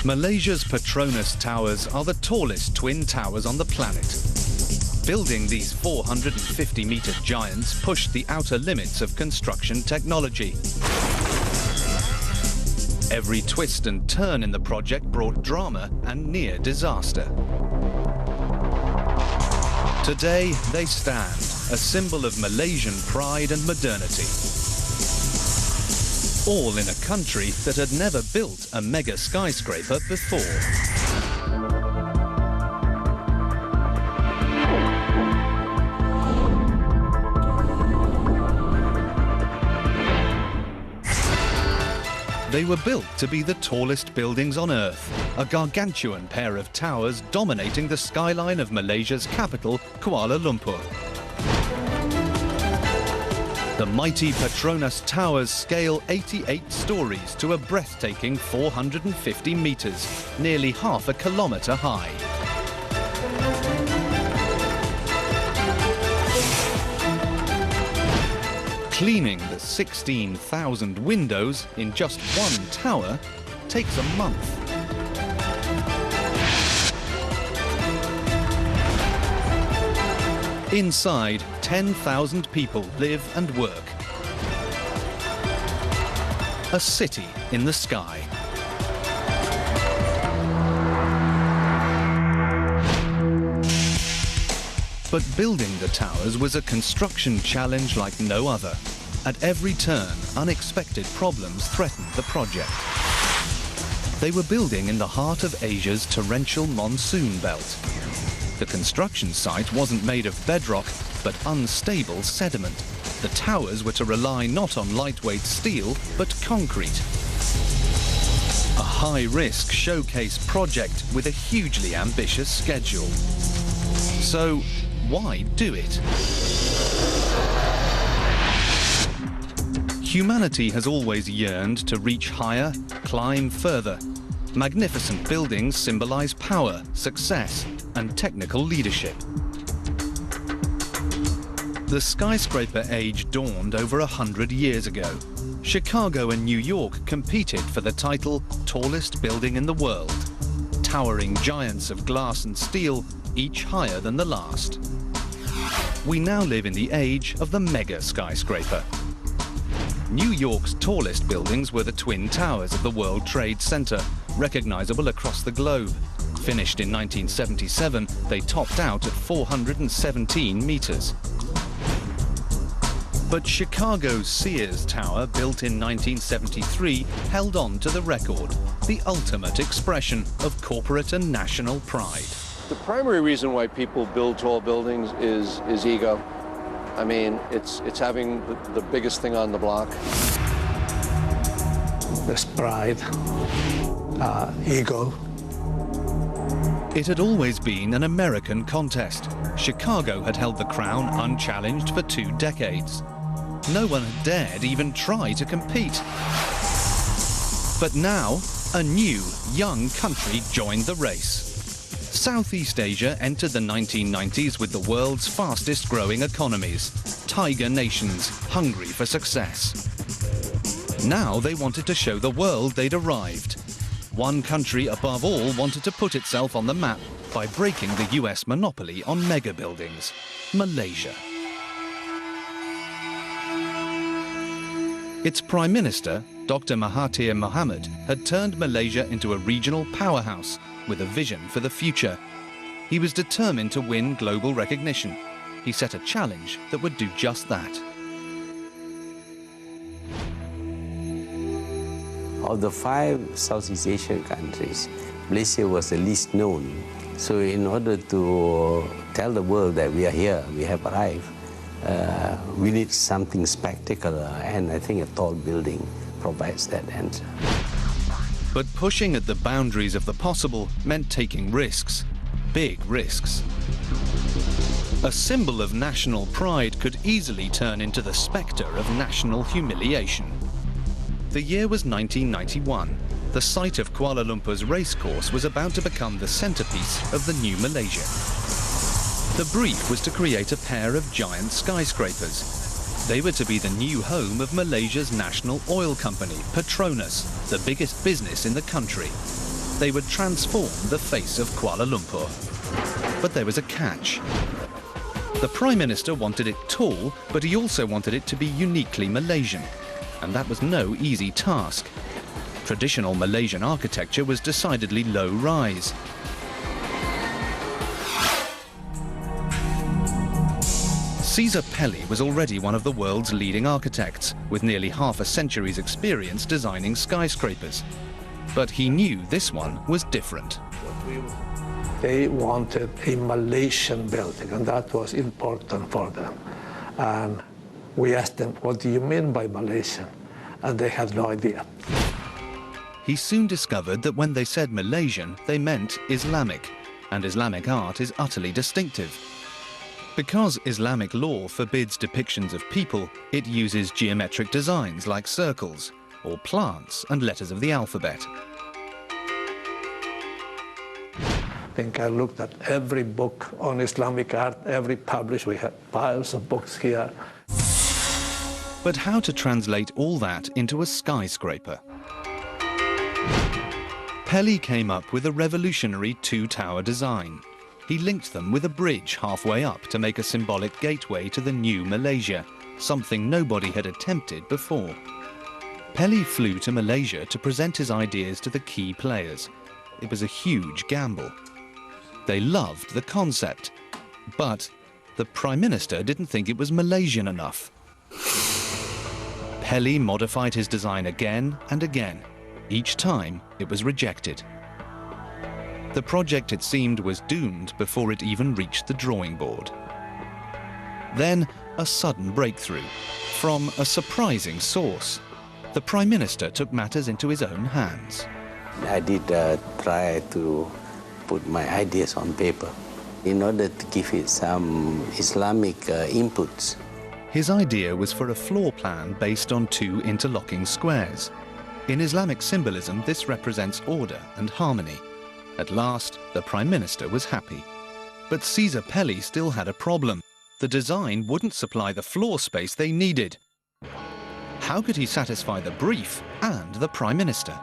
Malaysia's Petronas Towers are the tallest twin towers on the planet. Building these 450-metre giants pushed the outer limits of construction technology. Every twist and turn in the project brought drama and near disaster. Today, they stand, a symbol of Malaysian pride and modernity. All in a country that had never built a mega skyscraper before. They were built to be the tallest buildings on Earth, a gargantuan pair of towers dominating the skyline of Malaysia's capital, Kuala Lumpur. The mighty Petronas Towers scale 88 stories to a breathtaking 450 metres, nearly half a kilometre high. Cleaning the 16,000 windows in just one tower takes a month. Inside, 10,000 people live and work. A city in the sky. But building the towers was a construction challenge like no other. At every turn, unexpected problems threatened the project. They were building in the heart of Asia's torrential monsoon belt. The construction site wasn't made of bedrock, but unstable sediment. The towers were to rely not on lightweight steel, but concrete. A high-risk showcase project with a hugely ambitious schedule. So, why do it? Humanity has always yearned to reach higher, climb further. Magnificent buildings symbolize power, success, and technical leadership. The skyscraper age dawned over 100 years ago. Chicago and New York competed for the title tallest building in the world. Towering giants of glass and steel, each higher than the last. We now live in the age of the mega skyscraper. New York's tallest buildings were the Twin Towers of the World Trade Center, recognizable across the globe. Finished in 1977, they topped out at 417 meters. But Chicago's Sears Tower, built in 1973, held on to the record, the ultimate expression of corporate and national pride. The primary reason why people build tall buildings is ego. I mean, it's having the biggest thing on the block. There's pride, ego. It had always been an American contest. Chicago had held the crown unchallenged for 2 decades. No one had dared even try to compete. But now, a new, young country joined the race. Southeast Asia entered the 1990s with the world's fastest growing economies, tiger nations hungry for success. Now they wanted to show the world they'd arrived. One country above all wanted to put itself on the map by breaking the US monopoly on mega buildings, Malaysia. Its Prime Minister, Dr. Mahathir Mohamad, had turned Malaysia into a regional powerhouse with a vision for the future. He was determined to win global recognition. He set a challenge that would do just that. Of the 5 Southeast Asian countries, Malaysia was the least known. So in order to tell the world that we are here, we have arrived, we need something spectacular, and I think a tall building provides that answer. But pushing at the boundaries of the possible meant taking risks, big risks. A symbol of national pride could easily turn into the spectre of national humiliation. The year was 1991. The site of Kuala Lumpur's racecourse was about to become the centerpiece of the new Malaysia. The brief was to create a pair of giant skyscrapers. They were to be the new home of Malaysia's national oil company, Petronas, the biggest business in the country. they would transform the face of Kuala Lumpur. But there was a catch. The Prime Minister wanted it tall, but he also wanted it to be uniquely Malaysian. And that was no easy task. Traditional Malaysian architecture was decidedly low-rise. Cesar Pelli was already one of the world's leading architects, with nearly half a century's experience designing skyscrapers. But he knew this one was different. They wanted a Malaysian building, and that was important for them. And we asked them, what do you mean by Malaysian? And they had no idea. He soon discovered that when they said Malaysian, they meant Islamic, and Islamic art is utterly distinctive. Because Islamic law forbids depictions of people, it uses geometric designs like circles, or plants and letters of the alphabet. I think I looked at every book on Islamic art, every published. We have piles of books here. But how to translate all that into a skyscraper? Pelli came up with a revolutionary two-tower design. He linked them with a bridge halfway up to make a symbolic gateway to the new Malaysia, something nobody had attempted before. Pelli flew to Malaysia to present his ideas to the key players. It was a huge gamble. They loved the concept, but the Prime Minister didn't think it was Malaysian enough. Pelli modified his design again and again. Each time, it was rejected. The project, it seemed, was doomed before it even reached the drawing board. Then, a sudden breakthrough from a surprising source. The Prime Minister took matters into his own hands. I did try to put my ideas on paper in order to give it some Islamic inputs. His idea was for a floor plan based on two interlocking squares. In Islamic symbolism, this represents order and harmony. At last, the Prime Minister was happy. But Cesar Pelli still had a problem. The design wouldn't supply the floor space they needed. How could he satisfy the brief and the Prime Minister?